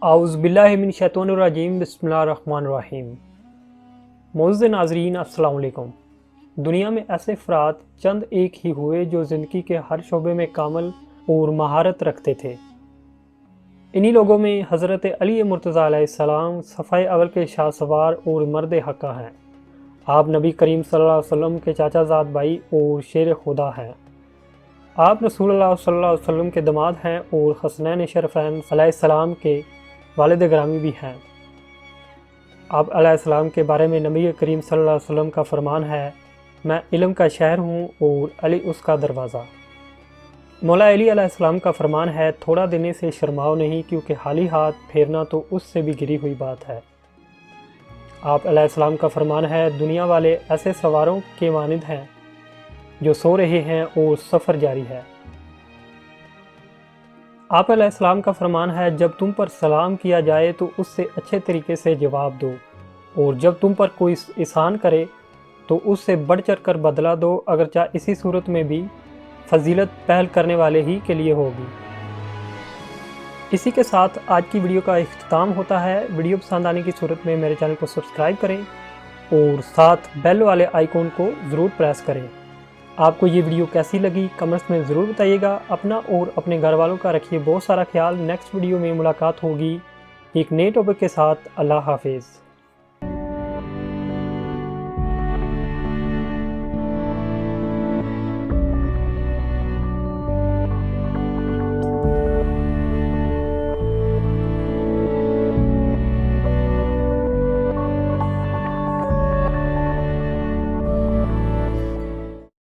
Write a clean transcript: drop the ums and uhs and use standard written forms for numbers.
आउज़ुबिल्लाहिमिनश्शैतानिर्रजीम बिस्मिल्लाहिर्रहमानिर्रहीम। मोअज़्ज़िज़ नाज़रीन अस्सलाम वालेकुम। दुनिया में ऐसे अफ़राद चंद एक ही हुए जो ज़िंदगी के हर शोबे में कामल और महारत रखते थे। इन्हीं लोगों में हज़रत अली मुर्तज़ा अलैहिस्सलाम सफ़ाए अव्वल के शाह सवार और मर्द हक़ा हैं। आप नबी करीम सल्लल्लाहु अलैहि वसल्लम के चाचाज़ाद भाई और शेर खुदा हैं। आप रसूलुल्लाह सल्लल्लाहु अलैहि वसल्लम के दामाद हैं और हसनैन शरफ़ैन अलैहिस्सलाम के वालिद ग्रामी भी हैं। आप अलैहिस्सलाम के बारे में नबी करीम सल्लल्लाहु अलैहि वसल्लम का फरमान है, मैं इल्म का शहर हूँ और अली उसका दरवाज़ा। मौला अली अलैहिस्सलाम का फरमान है, थोड़ा देने से शर्माओ नहीं क्योंकि खाली हाथ फेरना तो उससे भी गिरी हुई बात है। आप अलैहिस्सलाम का फरमान है, दुनिया वाले ऐसे सवारों के मानिंद हैं जो सो रहे हैं और सफ़र जारी है। आप अलैहिस्सलाम का फरमान है, जब तुम पर सलाम किया जाए तो उससे अच्छे तरीके से जवाब दो, और जब तुम पर कोई एहसान करे तो उससे बढ़ चढ़ कर बदला दो, अगरचे इसी सूरत में भी फजीलत पहल करने वाले ही के लिए होगी। इसी के साथ आज की वीडियो का इख्तिताम होता है। वीडियो पसंद आने की सूरत में मेरे चैनल को सब्सक्राइब करें और साथ बेल वाले आइकॉन को ज़रूर प्रेस करें। आपको ये वीडियो कैसी लगी कमेंट्स में ज़रूर बताइएगा। अपना और अपने घर वालों का रखिए बहुत सारा ख्याल। नेक्स्ट वीडियो में मुलाकात होगी एक नए टॉपिक के साथ। अल्लाह हाफिज़।